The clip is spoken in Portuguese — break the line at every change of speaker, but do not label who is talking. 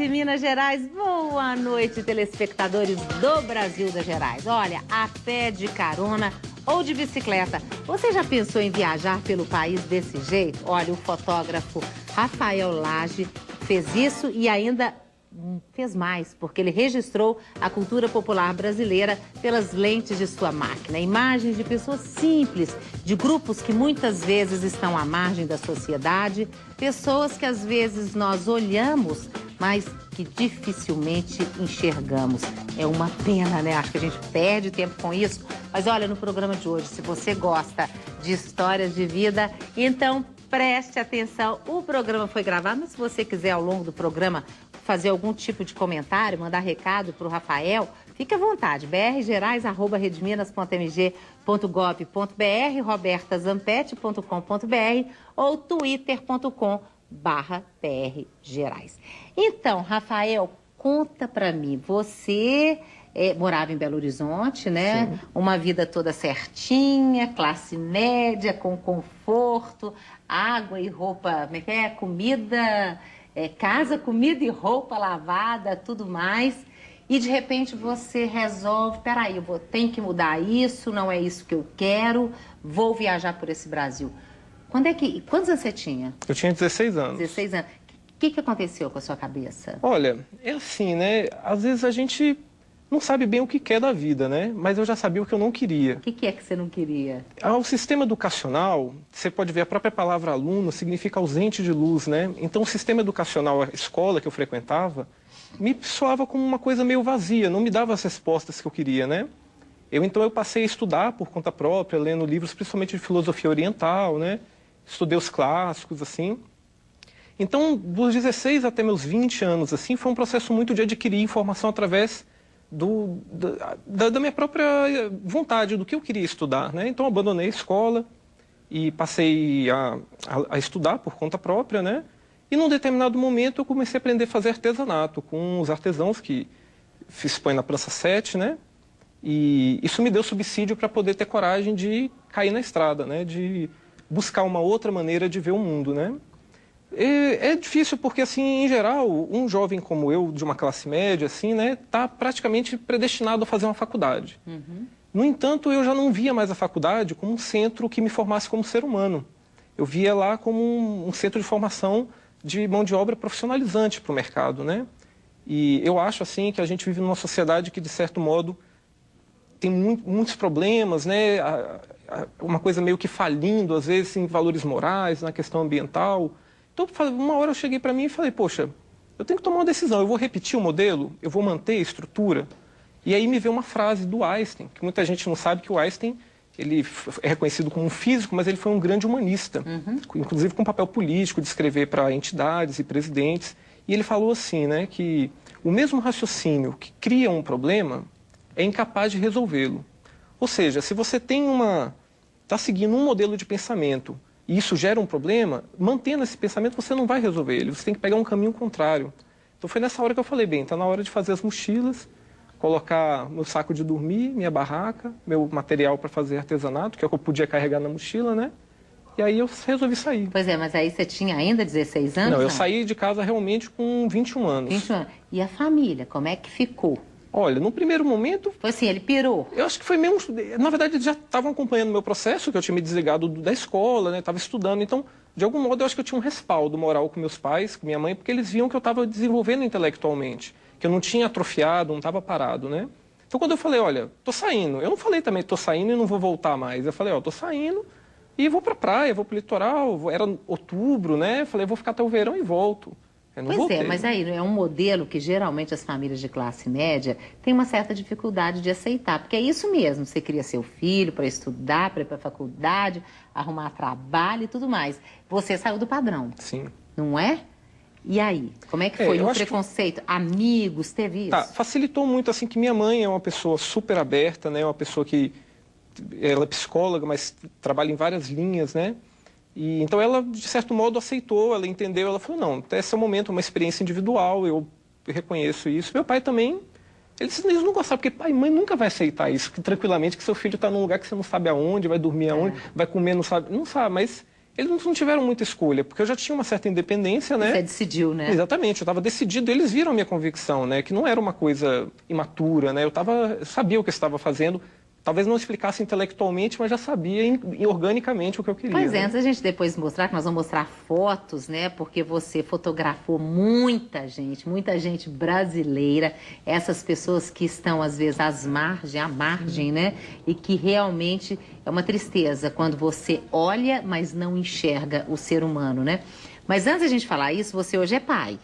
noite, Minas Gerais. Boa noite, telespectadores do Brasil das Gerais. Olha, a pé, de carona ou de bicicleta. Você já pensou em viajar pelo país desse jeito? Olha, o fotógrafo Rafael Lage fez isso e ainda fez mais, porque ele registrou a cultura popular brasileira pelas lentes de sua máquina. Imagens de pessoas simples, de grupos que muitas vezes estão à margem da sociedade, pessoas que às vezes nós olhamos, mas que dificilmente enxergamos. É uma pena, né? Acho que a gente perde tempo com isso. Mas olha, no programa de hoje, se você gosta de histórias de vida, então preste atenção. O programa foi gravado, mas se você quiser ao longo do programa fazer algum tipo de comentário, mandar recado para o Rafael, fique à vontade. brgerais@redminas.mg.gov.br, robertazampete.com.br ou twitter.com/brgerais. Então, Rafael, conta para mim, você morava em Belo Horizonte, né? Sim. Uma vida toda certinha, classe média, com conforto, água e roupa, como é que é? Comida... casa, comida e roupa lavada, tudo mais. E de repente você resolve, peraí, tenho que mudar isso, não é isso que eu quero, vou viajar por esse Brasil. Quantos anos você tinha?
Eu tinha 16 anos.
16 anos. O que aconteceu com a sua cabeça?
Olha, é assim, né? Às vezes a gente não sabe bem o que quer da vida, né? Mas eu já sabia o que eu não queria.
O que é que você não queria?
O sistema educacional, você pode ver a própria palavra aluno, significa ausente de luz, né? Então o sistema educacional, a escola que eu frequentava, me soava como uma coisa meio vazia, não me dava as respostas que eu queria, né? Então eu passei a estudar por conta própria, lendo livros principalmente de filosofia oriental, né? Estudei os clássicos, assim. Então, dos 16 até meus 20 anos, assim, foi um processo muito de adquirir informação através da minha própria vontade, do que eu queria estudar, né? Então, abandonei a escola e passei a estudar por conta própria, né? E num determinado momento eu comecei a aprender a fazer artesanato com os artesãos que se expõem na Praça 7, né? E isso me deu subsídio para poder ter coragem de cair na estrada, né? De buscar uma outra maneira de ver o mundo, né? É difícil porque, assim, em geral, um jovem como eu, de uma classe média, assim, né, está praticamente predestinado a fazer uma faculdade. Uhum. No entanto, eu já não via mais a faculdade como um centro que me formasse como ser humano. Eu via lá como um centro de formação de mão de obra profissionalizante para o mercado, né? E eu acho, assim, que a gente vive numa sociedade que, de certo modo, tem muitos problemas, né? Uma coisa meio que falindo, às vezes, em valores morais, na questão ambiental. Então, uma hora eu cheguei para mim e falei, poxa, eu tenho que tomar uma decisão, eu vou repetir o modelo, eu vou manter a estrutura. E aí me veio uma frase do Einstein, que muita gente não sabe que o Einstein, ele é reconhecido como um físico, mas ele foi um grande humanista, inclusive com papel político de escrever para entidades e presidentes. E ele falou assim, né, que o mesmo raciocínio que cria um problema é incapaz de resolvê-lo. Ou seja, se você está seguindo um modelo de pensamento e isso gera um problema, mantendo esse pensamento você não vai resolver ele, você tem que pegar um caminho contrário. Então foi nessa hora que eu falei, bem, está na hora de fazer as mochilas, colocar meu saco de dormir, minha barraca, meu material para fazer artesanato, que é o que eu podia carregar na mochila, né? E aí eu resolvi sair.
Pois é, mas aí você tinha ainda 16 anos?
Não, eu saí de casa realmente com 21 anos.
21 anos. E a família, como é que ficou?
Olha, no primeiro momento...
Foi assim, ele pirou?
Eu acho que foi mesmo... Na verdade, eles já estavam acompanhando o meu processo, que eu tinha me desligado da escola, né? Estava estudando. Então, de algum modo, eu acho que eu tinha um respaldo moral com meus pais, com minha mãe, porque eles viam que eu estava desenvolvendo intelectualmente, que eu não tinha atrofiado, não estava parado, né? Então, quando eu falei, olha, tô saindo. Eu não falei também, tô saindo e não vou voltar mais. Eu falei, ó, tô saindo e vou pra praia, vou pro litoral. Era outubro, né? Eu falei, vou ficar até o verão e volto.
Pois é, mas aí é um modelo que geralmente as famílias de classe média têm uma certa dificuldade de aceitar, porque é isso mesmo, você cria seu filho para estudar, para ir para a faculdade, arrumar trabalho e tudo mais. Você saiu do padrão.
Sim.
Não é? E aí? Como é que foi? O preconceito? Amigos, teve isso?
Tá, facilitou muito, assim, que minha mãe é uma pessoa super aberta, né? Uma pessoa que... Ela é psicóloga, mas trabalha em várias linhas, né? E, então ela, de certo modo, aceitou, ela entendeu, ela falou, não, esse é o momento, uma experiência individual, eu reconheço isso. Meu pai também, eles não gostaram, porque pai e mãe nunca vai aceitar isso, que, tranquilamente, que seu filho está num lugar que você não sabe aonde, vai dormir aonde, vai comer, não sabe, mas eles não tiveram muita escolha, porque eu já tinha uma certa independência, né?
Você decidiu, né?
Exatamente, eu estava decidido, eles viram a minha convicção, né? Que não era uma coisa imatura, né? Eu sabia o que eu estava fazendo, talvez não explicasse intelectualmente, mas já sabia organicamente o que eu queria.
Pois é,
né?
antes a gente depois mostrar, que nós vamos mostrar fotos, né? Porque você fotografou muita gente brasileira, essas pessoas que estão, às vezes, à margem, né? E que realmente é uma tristeza quando você olha, mas não enxerga o ser humano, né? Mas antes da gente falar isso, você hoje é pai.